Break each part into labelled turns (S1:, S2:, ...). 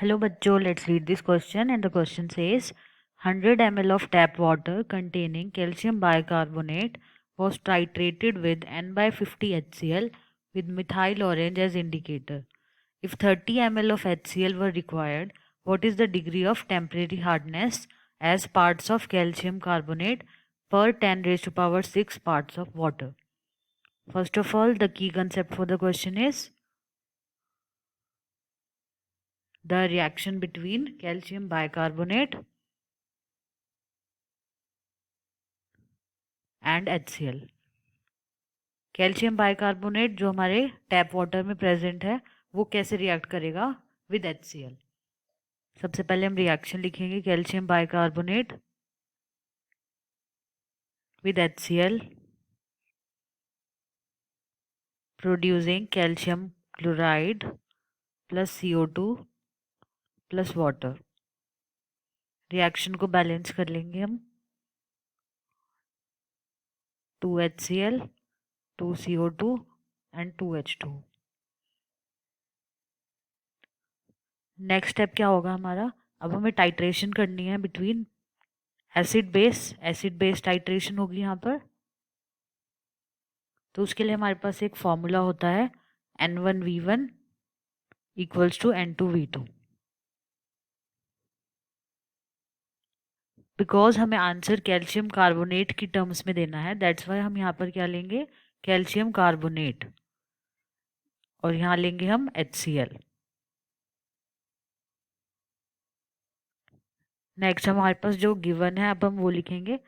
S1: Hello bachcho, let's read this question, and the question says 100 ml of tap water containing calcium bicarbonate was titrated with N by 50 HCl with methyl orange as indicator. If 30 ml of HCl were required, what is the degree of temporary hardness as parts of calcium carbonate per 10 raised to power 6 parts of water? First of all, the key concept for the question is the reaction between calcium bicarbonate and HCl. Calcium bicarbonate जो हमारे tap water में present है वो कैसे react करेगा with HCl। सबसे पहले हम रिएक्शन लिखेंगे calcium bicarbonate with HCl producing calcium chloride plus CO2 plus water. Reaction को बैलेंस कर लेंगे हम 2 HCl 2 CO2 and 2 H2। Next step क्या होगा हमारा, अब हमें टाइट्रेशन करनी है बिटवीन एसिड बेस टाइट्रेशन होगी यहाँ पर। तो उसके लिए हमारे पास एक फॉर्मूला होता है N1V1 equals to N2V2। Because हमें आंसर कैल्शियम कार्बोनेट की टर्म्स में देना है, दैट्स वाई हम यहाँ पर क्या लेंगे कैल्शियम कार्बोनेट और यहाँ लेंगे हम HCl। नेक्स्ट हमारे पास जो गिवन है अब हम वो लिखेंगे,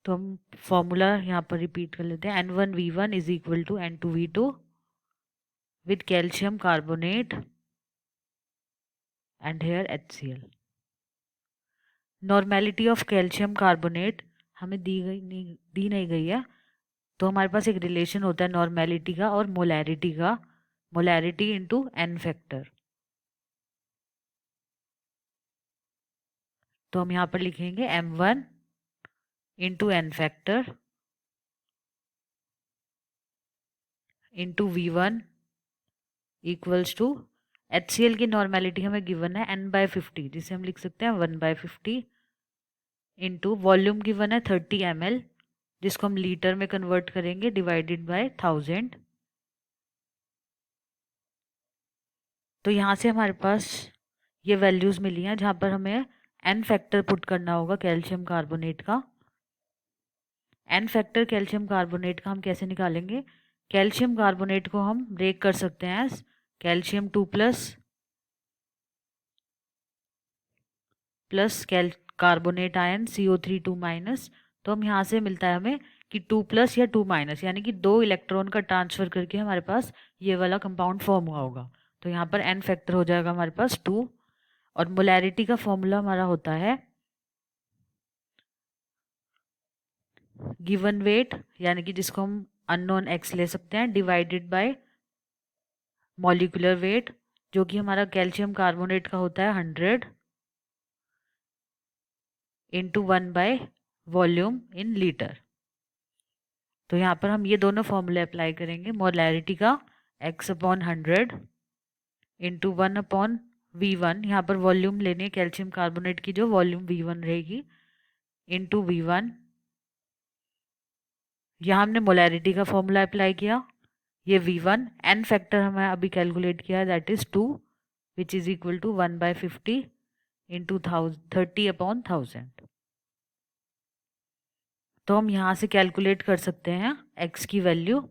S1: तो हम फॉर्मूला यहाँ पर रिपीट कर लेते हैं N1V1 is equal to N2V2 with calcium carbonate and here HCl। Normality of calcium carbonate हमें दी नहीं गई है, तो हमारे पास एक रिलेशन होता है नॉर्मेलिटी का और मोलैरिटी का, मोलैरिटी इनटू N फैक्टर। तो हम यहाँ पर लिखेंगे M1 into N factor into V1 equals to HCl की नॉर्मेलिटी हमें गिवन है N/50, जिसे हम लिख सकते हैं 1/50 इंटू वॉल्यूम गिवन है 30 ml, जिसको हम लीटर में कन्वर्ट करेंगे डिवाइडेड बाय 1000। तो यहाँ से हमारे पास ये वैल्यूज़ मिली हैं जहाँ पर हमें N फैक्टर पुट करना होगा कैल्शियम कार्बोनेट का। N फैक्टर कैल्शियम कार्बोनेट का हम कैसे निकालेंगे, कैल्शियम कार्बोनेट को हम ब्रेक कर सकते हैं calcium 2 plus carbonate ion CO3 2 minus. तो हम यहाँ से मिलता है हमें कि 2+ या 2- यानी कि 2 इलेक्ट्रॉन का ट्रांसफर करके हमारे पास ये वाला कंपाउंड फॉर्म हुआ होगा। तो यहाँ पर N फैक्टर हो जाएगा हमारे पास 2, और मोलैरिटी का फॉर्मूला हमारा होता है गिवन वेट, यानी कि जिसको हम अननोन X ले सकते हैं, डिवाइडेड बाय मॉलिक्यूलर वेट, जो कि हमारा कैल्शियम कार्बोनेट का होता है 100 into 1 by volume in litre. तो यहाँ पर हम ये दोनों फॉर्मूले अप्लाई करेंगे, मोलैरिटी का X/100 इंटू 1/V1, यहाँ पर वॉल्यूम लेने कैल्शियम कार्बोनेट की जो वॉल्यूम V1 रहेगी, इंटू V1। यहाँ हमने मोलैरिटी का फॉर्मूला अप्लाई किया, ये V1, N फैक्टर हमें अभी कैलकुलेट किया, that is 2 which is equal to 1/50 into 30/1000। तो हम यहाँ से कैलकुलेट कर सकते हैं X की वैल्यू,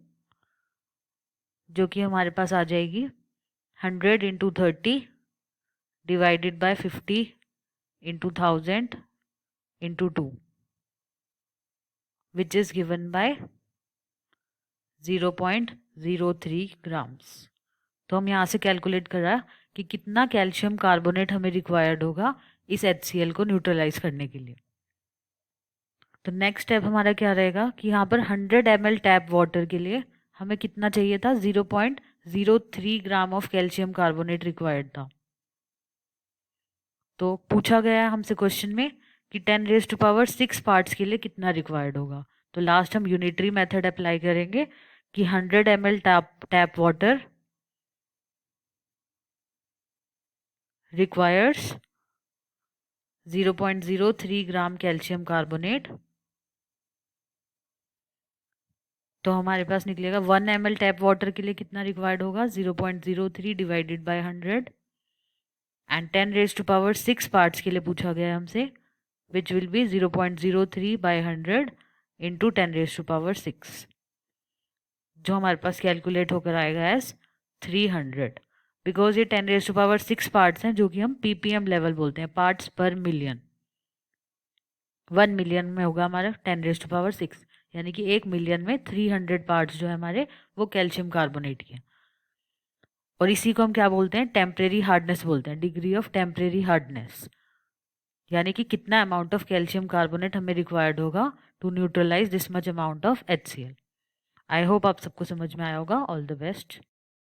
S1: जो कि हमारे पास आ जाएगी 100 into 30 divided by 50 into 1000 into 2, which is given by 0.03 grams. तो हम यहाँ से कैलकुलेट कर रहा है कि कितना कैल्शियम कार्बोनेट हमें रिक्वायर्ड होगा इस HCl को न्यूट्रलाइज करने के लिए। तो नेक्स्ट स्टेप हमारा क्या रहेगा कि यहाँ पर 100 ml टैप वाटर के लिए हमें कितना चाहिए था, 0.03 gram of calcium carbonate required था। तो पूछा गया है हमसे क्वेश्चन में कि 10⁻⁶ पार्ट्स के लिए कितना रिक्वायर्ड होगा। तो लास्ट हम यूनिटरी मेथड अप्लाई करेंगे कि 100 ml टैप वाटर requires 0.03 ग्राम कैल्शियम कार्बोनेट। तो हमारे पास निकलेगा 1 ml टैप वाटर के लिए कितना रिक्वायर्ड होगा, 0.03 डिवाइडेड बाय 100 एंड 10⁻⁶ पार्ट्स के लिए पूछा गया है हमसे, which will be 0.03 by 100 into 10⁻⁶, जो हमारे पास कैलकुलेट होकर आएगा एज 300, बिकॉज ये 10⁻⁶ पार्ट्स हैं जो कि हम ppm लेवल बोलते हैं, पार्ट्स पर मिलियन। 1 मिलियन में होगा हमारा 10⁻⁶, यानी कि 1 मिलियन में 300 पार्ट्स जो है हमारे वो कैल्शियम कार्बोनेट के। और इसी को हम क्या बोलते हैं, टेम्परेरी हार्डनेस बोलते हैं, डिग्री ऑफ टेम्परेरी हार्डनेस, यानी कि कितना अमाउंट ऑफ कैल्शियम कार्बोनेट हमें रिक्वायर्ड होगा to neutralize this much amount of HCl। I hope आप सबको समझ में आया होगा। All the best.